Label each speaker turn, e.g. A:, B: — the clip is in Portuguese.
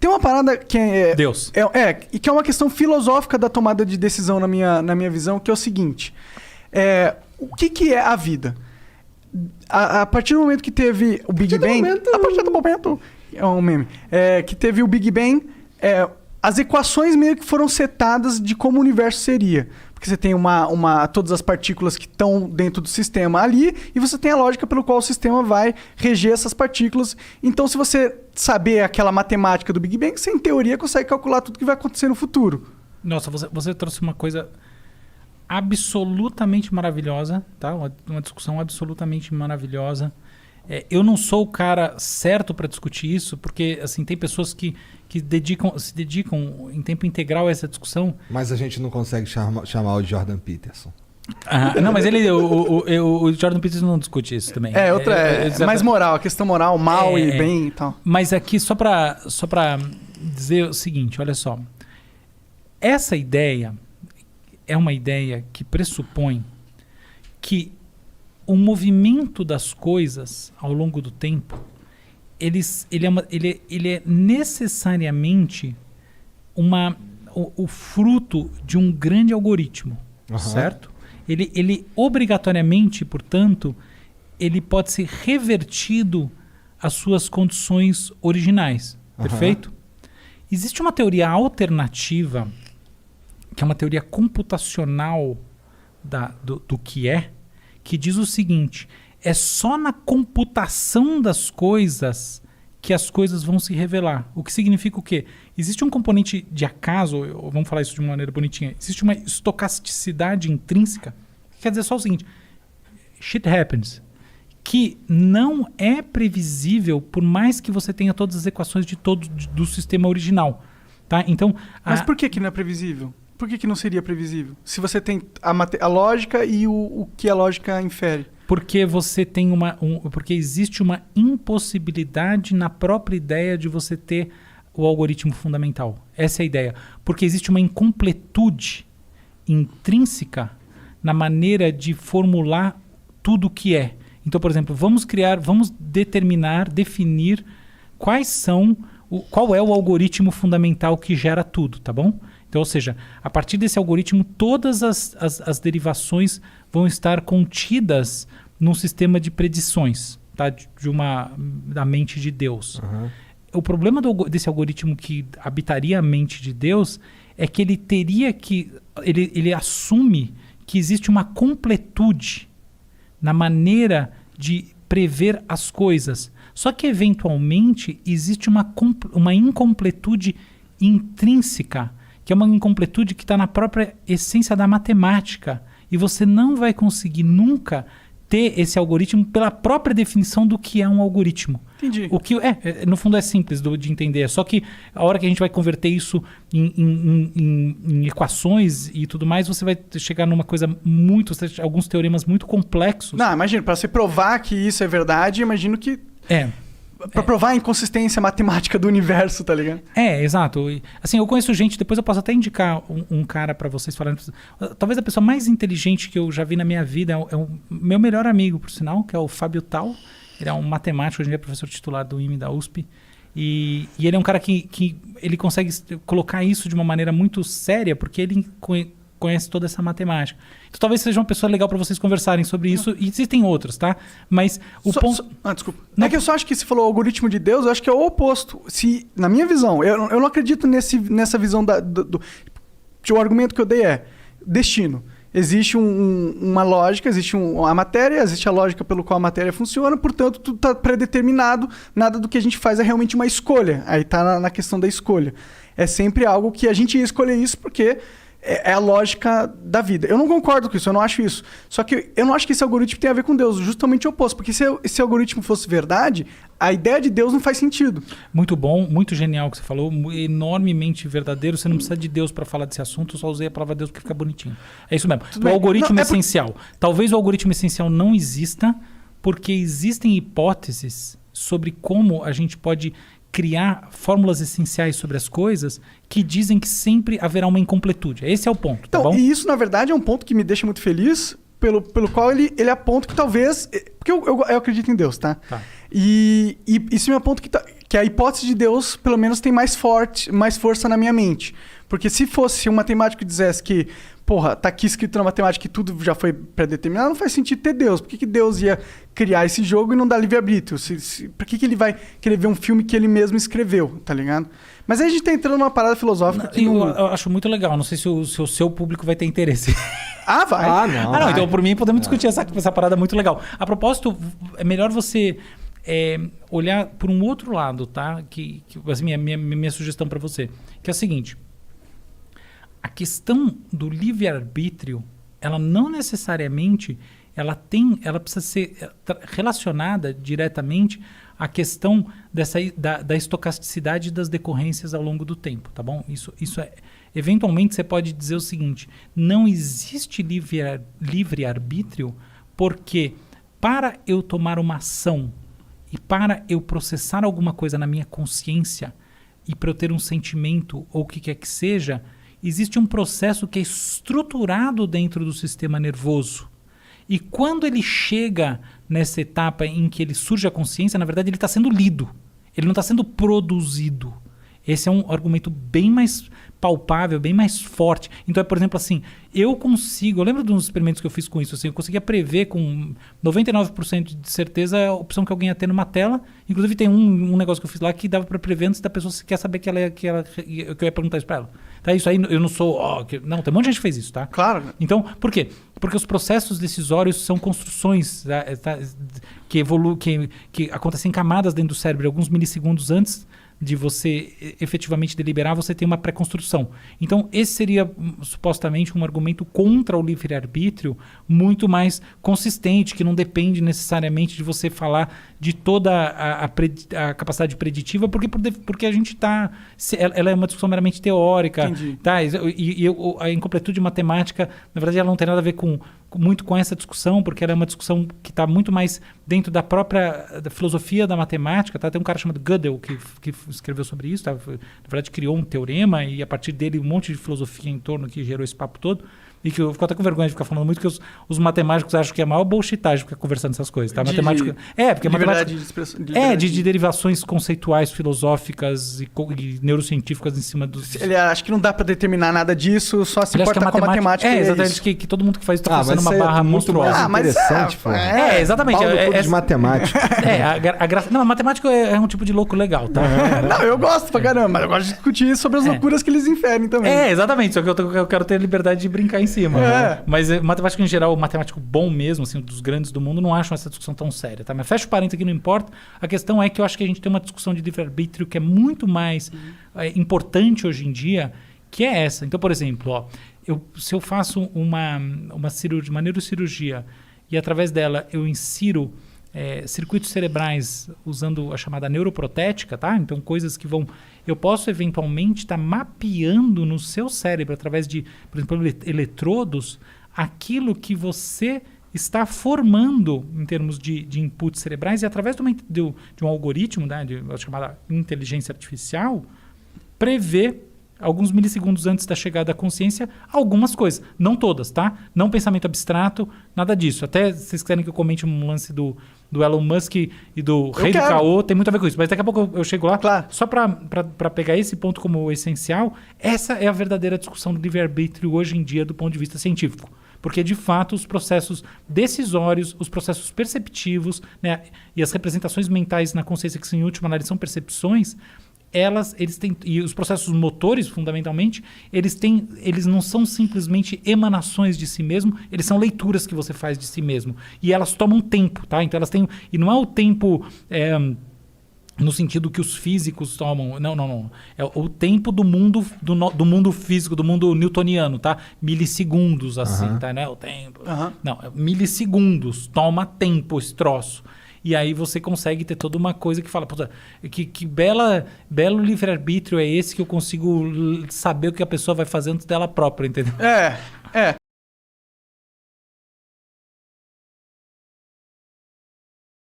A: Tem uma parada que é...
B: Deus.
A: E que é uma questão filosófica da tomada de decisão na minha visão, que é o seguinte. O que é a vida? A partir do momento que teve o Big Bang... A partir do momento... É um meme. Que teve o Big Bang... as equações meio que foram setadas de como o universo seria. Porque você tem todas as partículas que estão dentro do sistema ali, e você tem a lógica pelo qual o sistema vai reger essas partículas. Então, se você saber aquela matemática do Big Bang, você, em teoria, consegue calcular tudo que vai acontecer no futuro.
B: Nossa, você trouxe uma coisa absolutamente maravilhosa, tá? Uma discussão absolutamente maravilhosa. Eu não sou o cara certo para discutir isso, porque assim, tem pessoas que se dedicam em tempo integral a essa discussão.
C: Mas a gente não consegue chamar o Jordan Peterson.
B: Não, mas o Jordan Peterson não discute isso também.
A: É mais moral, a questão moral, mal e bem e tal.
B: Mas aqui, só para dizer o seguinte, olha só. Essa ideia é uma ideia que pressupõe que o movimento das coisas ao longo do tempo, ele é necessariamente o fruto de um grande algoritmo, certo? Ele obrigatoriamente, portanto, ele pode ser revertido às suas condições originais, perfeito? Existe uma teoria alternativa, que é uma teoria computacional do que diz o seguinte: é só na computação das coisas que as coisas vão se revelar. O que significa o quê? Existe um componente de acaso, vamos falar isso de uma maneira bonitinha, existe uma estocasticidade intrínseca, que quer dizer só o seguinte: shit happens, que não é previsível por mais que você tenha todas as equações do sistema original. Tá? Então,
A: mas por que não é previsível? Por que não seria previsível? Se você tem a lógica e o que a lógica infere.
B: Porque você tem porque existe uma impossibilidade na própria ideia de você ter o algoritmo fundamental. Essa é a ideia. Porque existe uma incompletude intrínseca na maneira de formular tudo o que é. Então, por exemplo, vamos definir qual é o algoritmo fundamental que gera tudo, tá bom? Então, ou seja, a partir desse algoritmo, todas as derivações vão estar contidas num sistema de predições, tá? Da mente de Deus. O problema desse algoritmo que habitaria a mente de Deus é que ele assume que existe uma completude na maneira de prever as coisas. Só que, eventualmente, existe uma incompletude intrínseca, que é uma incompletude que está na própria essência da matemática. E você não vai conseguir nunca ter esse algoritmo pela própria definição do que é um algoritmo.
A: Entendi.
B: O que no fundo é simples de entender. Só que a hora que a gente vai converter isso em equações e tudo mais, você vai chegar numa coisa alguns teoremas muito complexos.
A: Não, imagina, para você provar que isso é verdade, imagino que... Pra provar a inconsistência matemática do universo, tá ligado?
B: Exato. Assim, eu conheço gente, depois eu posso até indicar um cara pra vocês falarem. Talvez a pessoa mais inteligente que eu já vi na minha vida é o meu melhor amigo, por sinal, que é o Fábio Tal. Ele é um matemático, hoje em dia é professor titular do IME da USP. E ele é um cara que ele consegue colocar isso de uma maneira muito séria, porque ele conhece toda essa matemática. Então talvez seja uma pessoa legal para vocês conversarem sobre isso. E existem outros, tá? Mas o ponto...
A: desculpa. Não. É que eu só acho que se falou algoritmo de Deus, eu acho que é o oposto. Na minha visão, eu não acredito nessa visão o argumento que eu dei é destino. Existe uma lógica, existe a matéria, existe a lógica pelo qual a matéria funciona, portanto, tudo está predeterminado, nada do que a gente faz é realmente uma escolha. Aí está na questão da escolha. É sempre algo que a gente ia escolher isso porque é a lógica da vida. Eu não concordo com isso, eu não acho isso. Só que eu não acho que esse algoritmo tem a ver com Deus, justamente o oposto. Porque se esse algoritmo fosse verdade, a ideia de Deus não faz sentido.
B: Muito bom, muito genial o que você falou, enormemente verdadeiro. Você não precisa de Deus para falar desse assunto, eu só usei a palavra Deus porque fica bonitinho. É isso mesmo. O algoritmo essencial. Talvez o algoritmo essencial não exista, porque existem hipóteses sobre como a gente pode criar fórmulas essenciais sobre as coisas que dizem que sempre haverá uma incompletude. Esse é o ponto, tá bom?
A: E isso, na verdade, é um ponto que me deixa muito feliz, pelo qual ele aponta que talvez... Porque eu acredito em Deus, tá? E isso me aponta que que a hipótese de Deus, pelo menos, tem mais força na minha mente. Porque se fosse um matemático que dissesse que, porra, tá aqui escrito na matemática que tudo já foi pré-determinado, não faz sentido ter Deus. Por que Deus ia criar esse jogo e não dar livre-arbítrio? Por que ele vai querer ver um filme que ele mesmo escreveu, tá ligado? Mas aí a gente tá entrando numa parada filosófica que
B: eu acho muito legal. Não sei se o seu público vai ter interesse.
A: Ah, vai.
B: Não. Então, por mim, podemos discutir essa parada muito legal. A propósito, é melhor você olhar por um outro lado, tá? Que assim, minha sugestão para você. Que é o seguinte. A questão do livre-arbítrio, ela não necessariamente ela precisa ser relacionada diretamente à questão da estocasticidade das decorrências ao longo do tempo, tá bom? Isso é... Eventualmente você pode dizer o seguinte, não existe livre-arbítrio porque para eu tomar uma ação e para eu processar alguma coisa na minha consciência e para eu ter um sentimento ou o que quer que seja, existe um processo que é estruturado dentro do sistema nervoso. E quando ele chega nessa etapa em que ele surge a consciência, na verdade ele está sendo lido. Ele não está sendo produzido. Esse é um argumento bem mais palpável, bem mais forte. Então, por exemplo, assim, eu lembro de uns experimentos que eu fiz com isso, assim, eu conseguia prever com 99% de certeza a opção que alguém ia ter numa tela. Inclusive tem um negócio que eu fiz lá que dava para prever antes da pessoa se quer saber que eu ia perguntar isso para ela. Tá, isso aí eu não sou... não, tem um monte de gente que fez isso, tá?
A: Claro.
B: Então, por quê? Porque os processos decisórios são construções que acontecem em camadas dentro do cérebro, alguns milissegundos antes de você efetivamente deliberar, você tem uma pré-construção. Então, esse seria supostamente um argumento contra o livre-arbítrio muito mais consistente, que não depende necessariamente de você falar de toda a capacidade preditiva, porque a gente está... Ela é uma discussão meramente teórica.
A: Entendi.
B: Tá? E a incompletude matemática, na verdade, ela não tem nada a ver muito com essa discussão, porque ela é uma discussão que está muito mais dentro da filosofia da matemática. Tá? Tem um cara chamado Gödel que escreveu sobre isso, tá? Na verdade criou um teorema e a partir dele um monte de filosofia em torno que gerou esse papo todo. E que eu fico até com vergonha de ficar falando muito, que os matemáticos acham que é a maior bullshitagem ficar conversando essas coisas. Tá? Porque a matemática... De derivações conceituais, filosóficas e neurocientíficas em cima dos...
A: Ele acha que não dá para determinar nada disso, só se importa com a matemática.
B: Exatamente, que todo mundo que faz isso está forçando uma barra monstruosa.
C: Interessante, pô.
B: Exatamente.
C: De matemática.
B: Não, a matemática é um tipo de louco legal, tá?
A: Não, eu gosto pra caramba, mas eu gosto de discutir sobre as loucuras que eles inferem também.
B: Exatamente, só que eu quero ter liberdade de brincar em cima. Né? Mas matemática em geral, o matemático bom mesmo, assim, dos grandes do mundo, não acham essa discussão tão séria, tá? Mas fecha o parênteses aqui, não importa. A questão é que eu acho que a gente tem uma discussão de livre-arbítrio que é muito mais importante hoje em dia, que é essa. Então, por exemplo, se eu faço uma neurocirurgia e através dela eu insiro circuitos cerebrais usando a chamada neuroprotética, tá? Então, coisas que eu posso eventualmente estar mapeando no seu cérebro através de, por exemplo, eletrodos, aquilo que você está formando em termos de inputs cerebrais e através de um algoritmo, né, de chamada inteligência artificial, prever alguns milissegundos antes da chegada à consciência algumas coisas, não todas, tá? Não pensamento abstrato, nada disso. Até se vocês querem que eu comente um lance do Elon Musk e do rei do caô, tem muito a ver com isso. Mas daqui a pouco eu chego lá.
A: Claro.
B: Só para pegar esse ponto como essencial, essa é a verdadeira discussão do livre-arbítrio hoje em dia do ponto de vista científico. Porque, de fato, os processos decisórios, os processos perceptivos, né, e as representações mentais na consciência, que em última análise são percepções, eles têm, e os processos motores, fundamentalmente, eles não são simplesmente emanações de si mesmo, eles são leituras que você faz de si mesmo. E elas tomam tempo, tá? Então elas têm... E não é o tempo... no sentido que os físicos tomam. Não. É o tempo do mundo físico, do mundo newtoniano, tá? Milissegundos, assim, tá? Não é o tempo. Não, é milissegundos. Toma tempo esse troço. E aí você consegue ter toda uma coisa que fala, que belo livre-arbítrio é esse que eu consigo saber o que a pessoa vai fazer antes dela própria, entendeu?